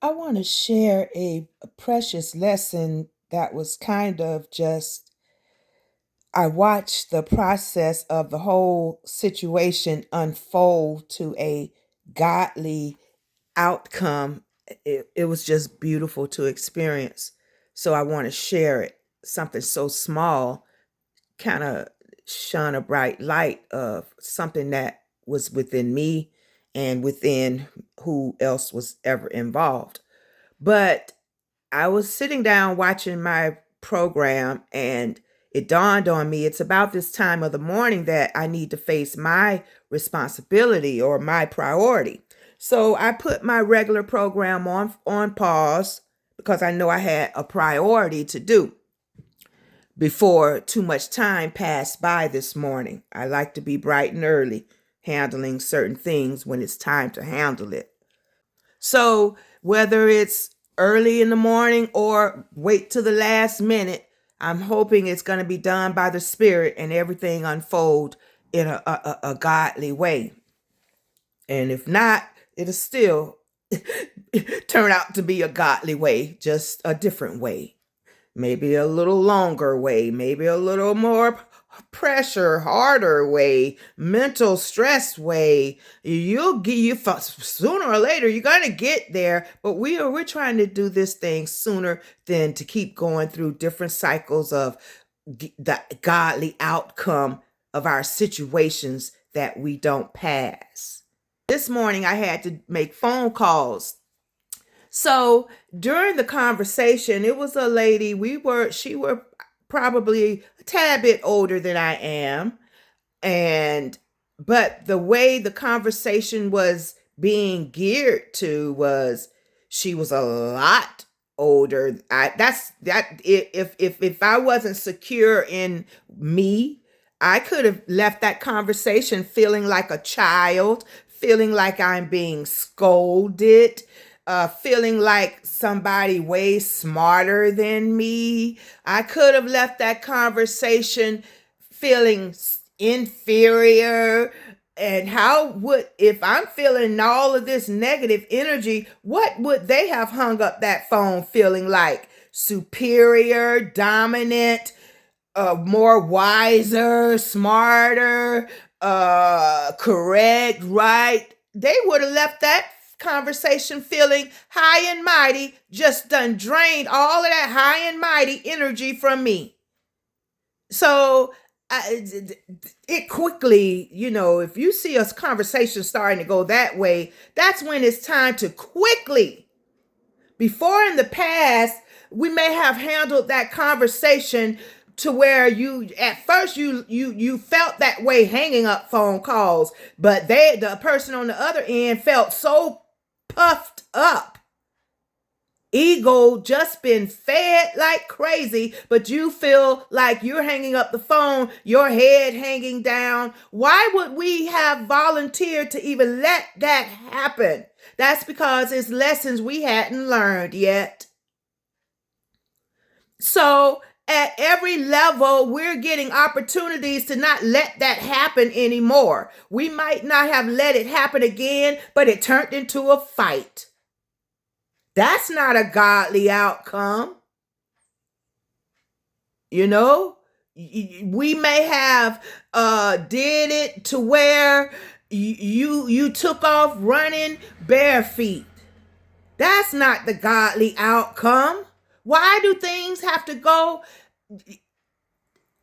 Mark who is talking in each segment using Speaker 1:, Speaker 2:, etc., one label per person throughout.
Speaker 1: I want to share a precious lesson that was kind of just, I watched the process of the whole situation unfold to a godly outcome. It was just beautiful to experience. So I want to share it. Something so small kind of shone a bright light of something that was within me and within who else was ever involved. But I was sitting down watching my program, and it dawned on me it's about this time of the morning that I need to face my responsibility or my priority. So I put my regular program on pause because I know I had a priority to do before too much time passed by this morning. I like to be bright and early handling certain things when it's time to handle it. So whether it's early in the morning or wait to the last minute, I'm hoping it's going to be done by the Spirit and everything unfold in a godly way. And if not, it'll still turn out to be a godly way, just a different way. Maybe a little longer way, maybe a little more pressure, harder way, mental stress way. You'll get you sooner or later. You're gonna get there, but we're trying to do this thing sooner than to keep going through different cycles of the godly outcome of our situations that we don't pass. This morning I had to make phone calls. So during the conversation, it was a lady, she were probably a tad bit older than I am. And, but the way the conversation was being geared to was she was a lot older. If I wasn't secure in me, I could have left that conversation feeling like a child, feeling like I'm being scolded, feeling like somebody way smarter than me. I could have left that conversation feeling inferior. And how would, if I'm feeling all of this negative energy, what would they have hung up that phone feeling like? Superior, dominant, more wiser, smarter, correct, right? They would have left that conversation feeling high and mighty, just done drained all of that high and mighty energy from me. So it quickly, if you see a conversation starting to go that way, that's when it's time to quickly, before in the past, we may have handled that conversation to where you at first you felt that way hanging up phone calls, but the person on the other end felt so puffed up, ego just been fed like crazy, but you feel like you're hanging up the phone, your head hanging down. Why would we have volunteered to even let that happen? That's because it's lessons we hadn't learned yet. So at every level, we're getting opportunities to not let that happen anymore. We might not have let it happen again, but it turned into a fight. That's not a godly outcome. You know, we may have did it to where you took off running bare feet. That's not the godly outcome. Why do things have to go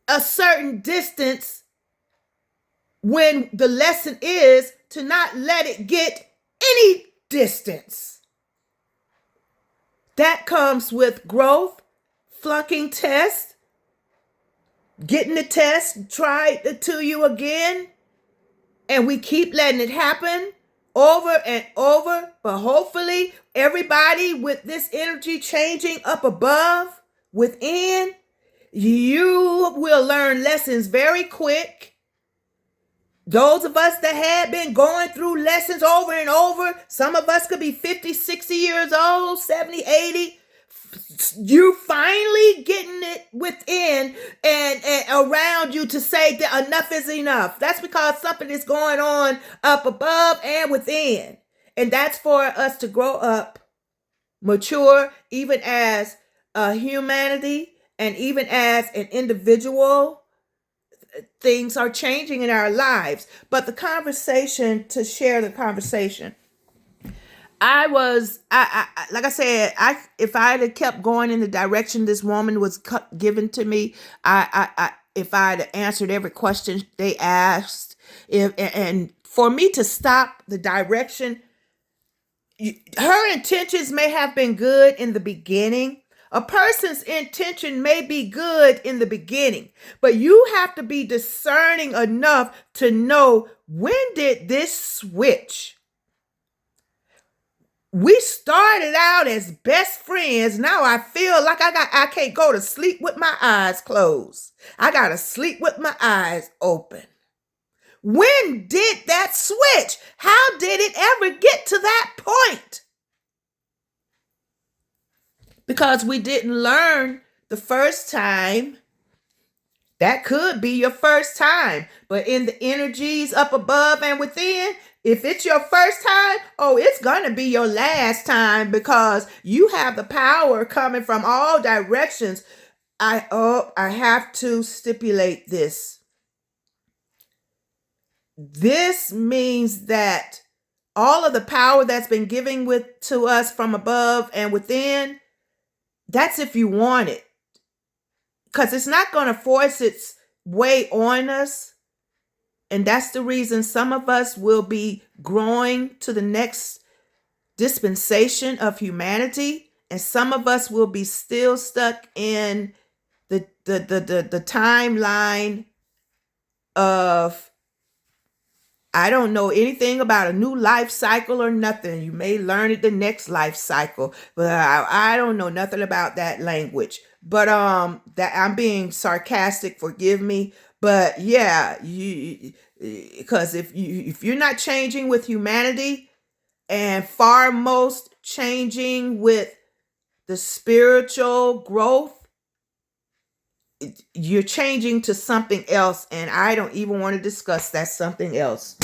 Speaker 1: a certain distance when the lesson is to not let it get any distance? That comes with growth, flunking tests, getting the test tried to you again, and we keep letting it happen over and over. But hopefully everybody with this energy changing up above, within, you will learn lessons very quick. Those of us that had been going through lessons over and over, some of us could be 50, 60 years old, 70, 80. You finally getting it within and around you to say that enough is enough. That's because something is going on up above and within. And that's for us to grow up mature, even as a humanity and even as an individual. Things are changing in our lives. But the conversation, to share the conversation, like I said, if I had kept going in the direction this woman was given to me, if I had answered every question they asked, and for me to stop the direction, her intentions may have been good in the beginning. A person's intention may be good in the beginning, but you have to be discerning enough to know, when did this switch? We started out as best friends. Now I feel like I can't go to sleep with my eyes closed. I got to sleep with my eyes open. When did that switch? How did it ever get to that point? Because we didn't learn the first time. That could be your first time. But in the energies up above and within, if it's your first time, oh, it's going to be your last time, because you have the power coming from all directions. I have to stipulate this. This means that all of the power that's been given to us from above and within, that's if you want it. Because it's not going to force its way on us. And that's the reason some of us will be growing to the next dispensation of humanity, and some of us will be still stuck in the timeline of, I don't know anything about a new life cycle or nothing. You may learn it the next life cycle, but I don't know nothing about that language. But that I'm being sarcastic, forgive me. But yeah, because if you're not changing with humanity, and far most changing with the spiritual growth, you're changing to something else, and I don't even want to discuss that something else.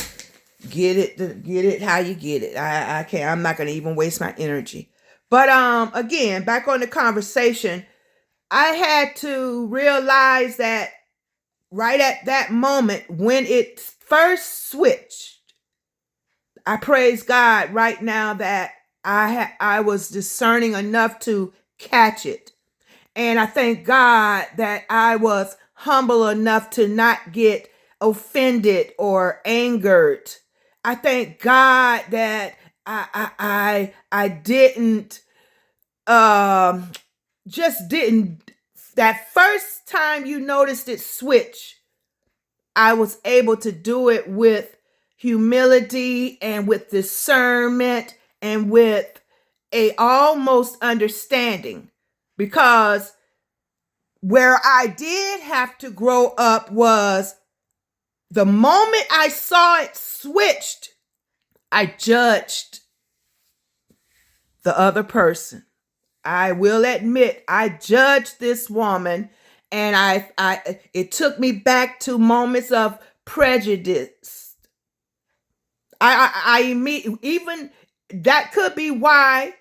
Speaker 1: Get it how you get it. I can't. I'm not going to even waste my energy. But again, back on the conversation, I had to realize that right at that moment when it first switched, I praise God right now that I was discerning enough to catch it. And I thank God that I was humble enough to not get offended or angered. I thank God that I didn't just didn't. That first time you noticed it switch, I was able to do it with humility and with discernment and with a almost understanding, because where I did have to grow up was the moment I saw it switched, I judged the other person. I will admit, I judged this woman, and it took me back to moments of prejudice. I even that could be why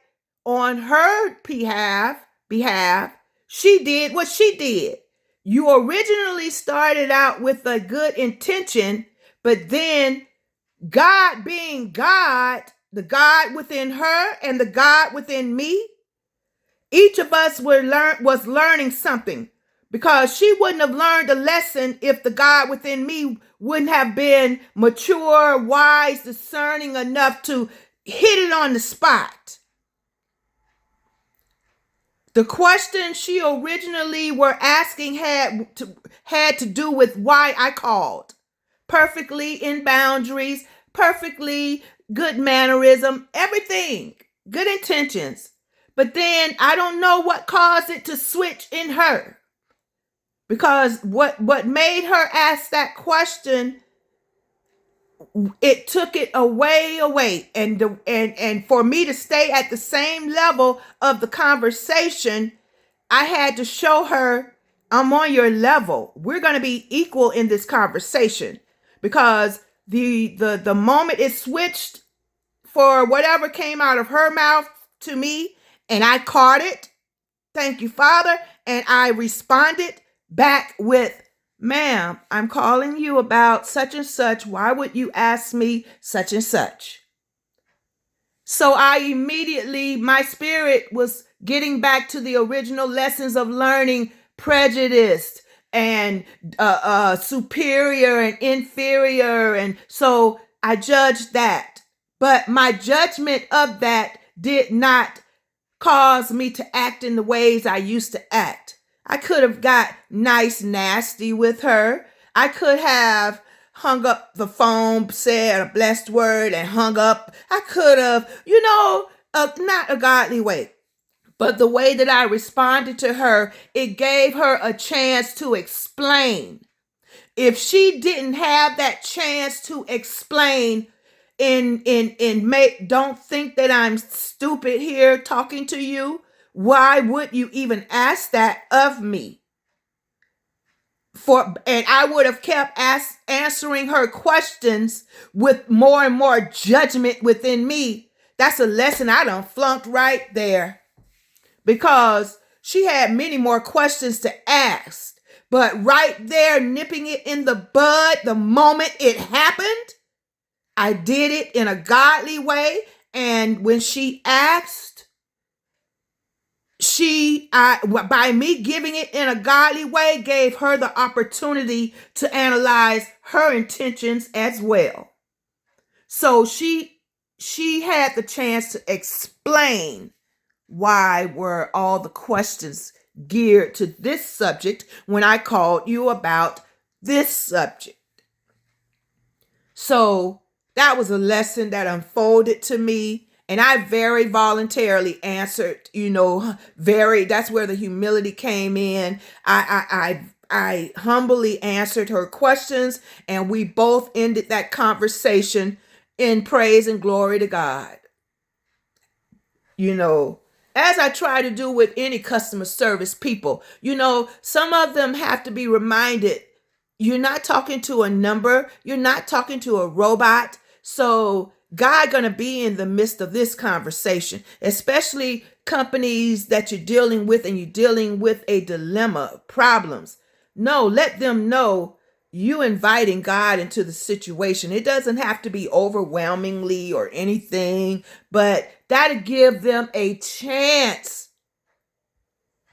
Speaker 1: on her behalf, she did what she did. You originally started out with a good intention, but then God being God, the God within her and the God within me, each of us was learning something, because she wouldn't have learned a lesson if the God within me wouldn't have been mature, wise, discerning enough to hit it on the spot. The question she originally were asking had to do with why I called. Perfectly in boundaries, perfectly good mannerism, everything, good intentions. But then I don't know what caused it to switch in her. Because what made her ask that question, it took it away. And for me to stay at the same level of the conversation, I had to show her, I'm on your level. We're going to be equal in this conversation. Because the moment it switched for whatever came out of her mouth to me, And I caught it. Thank you, Father. And I responded back with, ma'am, I'm calling you about such and such. Why would you ask me such and such? So I immediately, my spirit was getting back to the original lessons of learning prejudice and superior and inferior. And so I judged that. But my judgment of that did not cause me to act in the ways I used to act. I could have got nice, nasty with her. I could have hung up the phone, said a blessed word, and hung up. I could have, not a godly way. But the way that I responded to her, it gave her a chance to explain. If she didn't have that chance to explain, don't think that I'm stupid here talking to you. Why would you even ask that of me? And I would have kept answering her questions with more and more judgment within me. That's a lesson I done flunked right there, because she had many more questions to ask. But right there, nipping it in the bud the moment it happened, I did it in a godly way. And when she asked, by me giving it in a godly way, gave her the opportunity to analyze her intentions as well. So she had the chance to explain why were all the questions geared to this subject when I called you about this subject. So that was a lesson that unfolded to me. And I very voluntarily answered, that's where the humility came in. I humbly answered her questions, and we both ended that conversation in praise and glory to God. As I try to do with any customer service people, some of them have to be reminded, you're not talking to a number. You're not talking to a robot. So God gonna be in the midst of this conversation, especially companies that you're dealing with and you're dealing with a dilemma, problems. No, let them know you inviting God into the situation. It doesn't have to be overwhelmingly or anything, but that'll give them a chance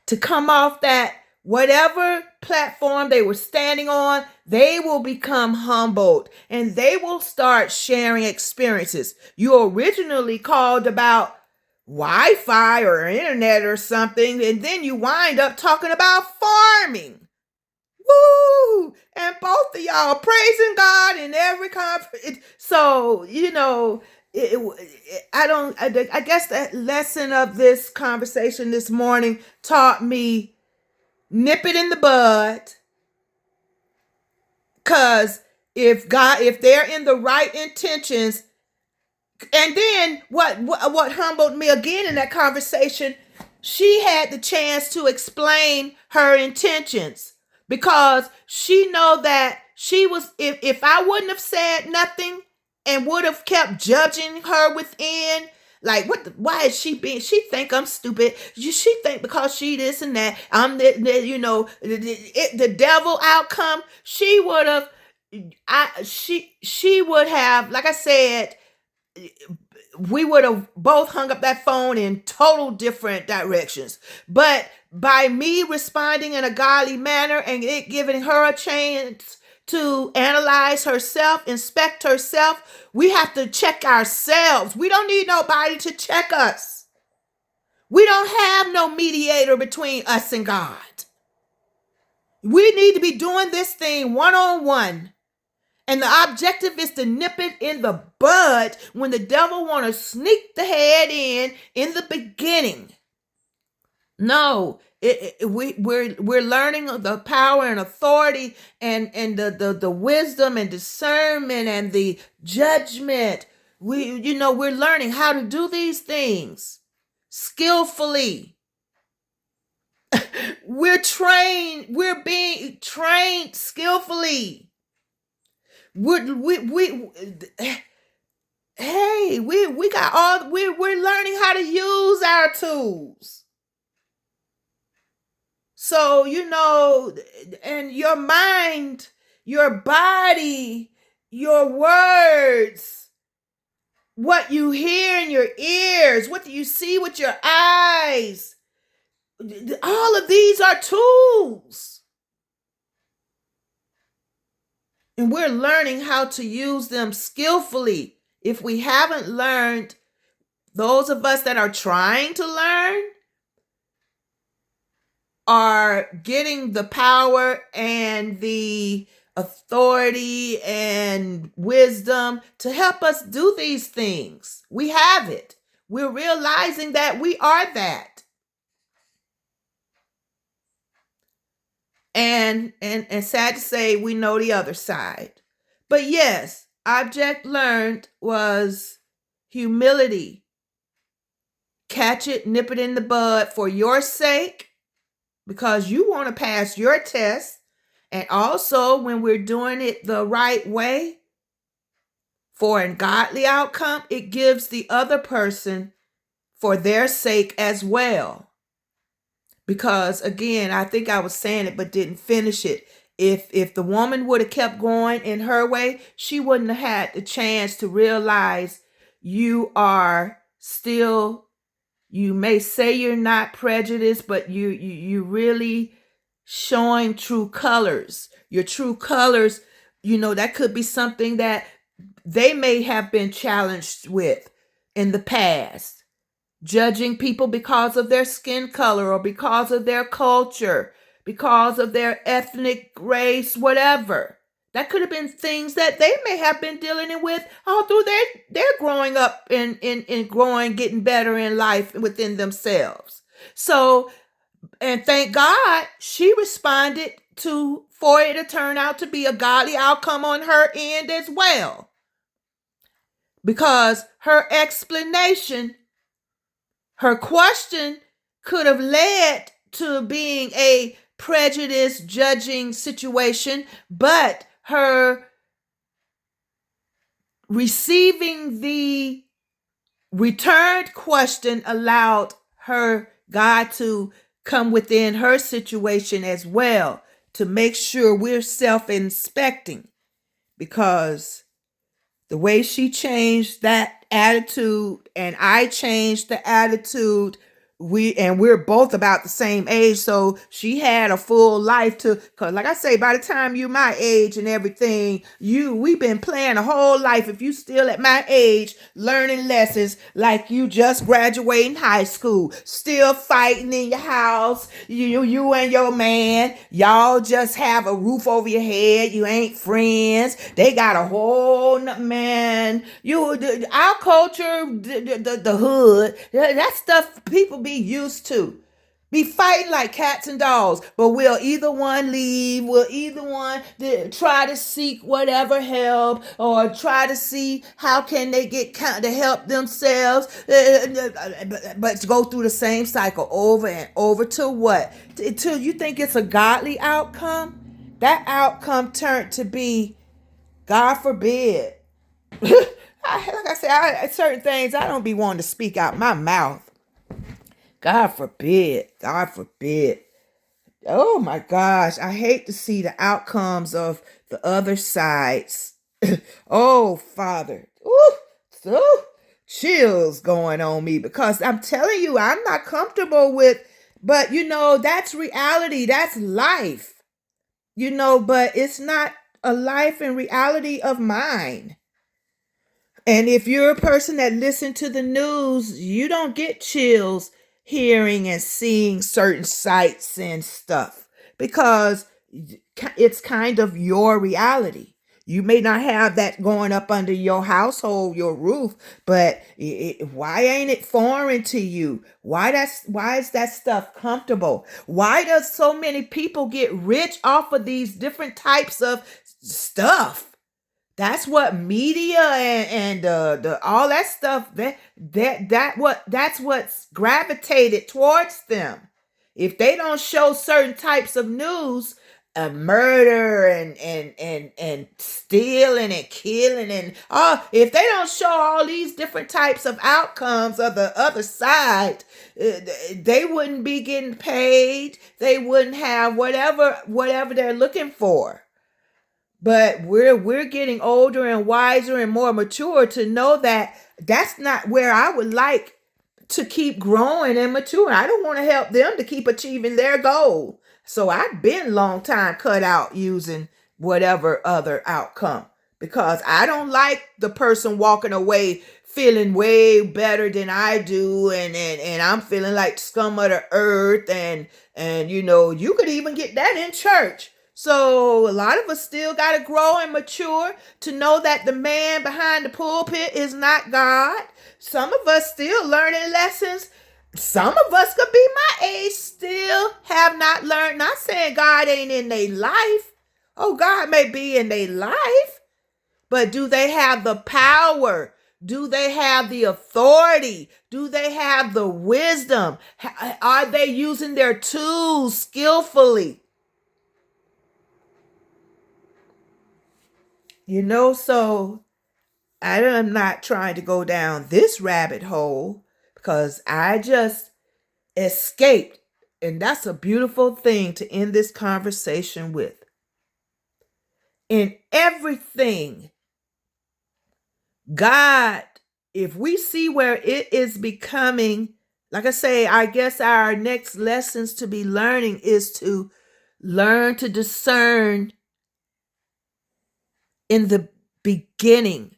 Speaker 1: to come off that whatever platform they were standing on. They will become humbled and they will start sharing experiences. You originally called about Wi-Fi or internet or something, and then you wind up talking about farming. Woo! And both of y'all praising God in every conference. So, I guess that lesson of this conversation this morning taught me, nip it in the bud. Because if they're in the right intentions, and then what humbled me again in that conversation, she had the chance to explain her intentions, because she know that she was, if I wouldn't have said nothing and would have kept judging her within, like, why is she think I'm stupid? She think because she this and that, I'm the devil outcome. She would have, she would have, like I said, we would have both hung up that phone in total different directions. But by me responding in a godly manner and it giving her a chance to analyze herself, inspect herself, we have to check ourselves. We don't need nobody to check us. We don't have no mediator between us and God. We need to be doing this thing one-on-one. And the objective is to nip it in the bud when the devil want to sneak the head in the beginning. No, we're learning the power and authority and the wisdom and discernment and the judgment. We're learning how to do these things skillfully. We're being trained skillfully. hey, we got all we're learning how to use our tools. So, and your mind, your body, your words, what you hear in your ears, what do you see with your eyes? All of these are tools. And we're learning how to use them skillfully. If we haven't learned, those of us that are trying to learn are getting the power and the authority and wisdom to help us do these things. We have it. We're realizing that we are that. And sad to say, we know the other side. But yes, object learned was humility. Catch it, nip it in the bud for your sake, because you want to pass your test. And also, when we're doing it the right way for a godly outcome, it gives the other person for their sake as well. Because again, I think I was saying it but didn't finish it. If the woman would have kept going in her way, she wouldn't have had the chance to realize you are still, you may say you're not prejudiced, but you really showing true colors. Your true colors, that could be something that they may have been challenged with in the past. Judging people because of their skin color or because of their culture, because of their ethnic race, whatever. That could have been things that they may have been dealing with all through their growing up and growing, getting better in life within themselves. So, and thank God she responded for it to turn out to be a godly outcome on her end as well. Because her explanation, her question could have led to being a prejudice judging situation, but her receiving the returned question allowed her God to come within her situation as well to make sure we're self-inspecting, because the way she changed that attitude and I changed the attitude, we're both about the same age, so she had a full life cause like I say, by the time you my age and everything, we've been playing a whole life. If you still at my age learning lessons like you just graduating high school, still fighting in your house, you and your man, y'all just have a roof over your head, you ain't friends, they got a whole man, our culture, the hood, that stuff people be used to. Be fighting like cats and dogs, but will either one leave, will either one try to seek whatever help or try to see how can they get to help themselves, but go through the same cycle over and over till what? Till you think it's a godly outcome? That outcome turned to be, God forbid. Like I said, certain things I don't be wanting to speak out my mouth. God forbid. God forbid. Oh my gosh. I hate to see the outcomes of the other sides. Oh, Father. Ooh, so chills going on me, because I'm telling you, I'm not comfortable with, but that's reality. That's life. But it's not a life and reality of mine. And if you're a person that listens to the news, you don't get chills hearing and seeing certain sights and stuff, because it's kind of your reality. You may not have that going up under your household, your roof, but why ain't it foreign to you? Why is that stuff comfortable? Why does so many people get rich off of these different types of stuff? That's what media and the all that stuff that's what's gravitated towards them. If they don't show certain types of news, murder and stealing and killing and if they don't show all these different types of outcomes of the other side, they wouldn't be getting paid. They wouldn't have whatever they're looking for. But we're getting older and wiser and more mature to know that that's not where I would like to keep growing and maturing. I don't want to help them to keep achieving their goal. So I've been long time cut out using whatever other outcome because I don't like the person walking away feeling way better than I do and I'm feeling like scum of the earth and you could even get that in church. So a lot of us still got to grow and mature to know that the man behind the pulpit is not God. Some of us still learning lessons. Some of us could be my age, still have not learned. Not saying God ain't in their life. Oh, God may be in their life. But do they have the power? Do they have the authority? Do they have the wisdom? Are they using their tools skillfully? So I'm not trying to go down this rabbit hole because I just escaped. And that's a beautiful thing to end this conversation with. In everything, God, if we see where it is becoming, like I say, I guess our next lessons to be learning is to learn to discern in the beginning.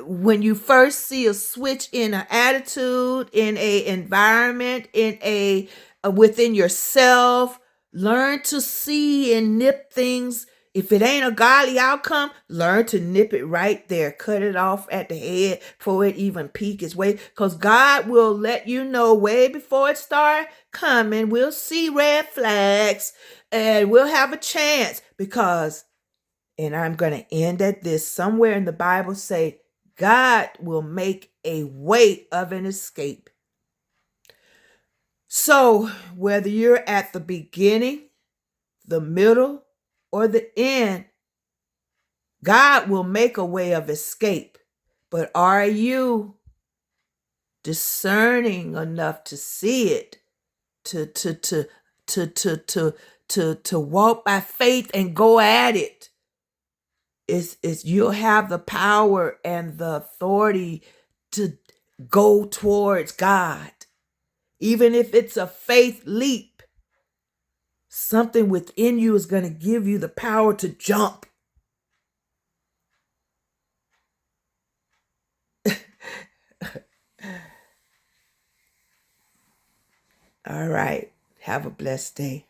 Speaker 1: When you first see a switch in an attitude, in a environment, in a within yourself, learn to see and nip things. If it ain't a godly outcome, learn to nip it right there. Cut it off at the head before it even peak its way. Because God will let you know way before it start coming. We'll see red flags and we'll have a chance because, and I'm going to end at this, somewhere in the Bible say, God will make a way of an escape. So whether you're at the beginning, the middle, or the end, God will make a way of escape. But are you discerning enough to see it, to walk by faith and go at it? You'll have the power and the authority to go towards God. Even if it's a faith leap, something within you is going to give you the power to jump. All right. Have a blessed day.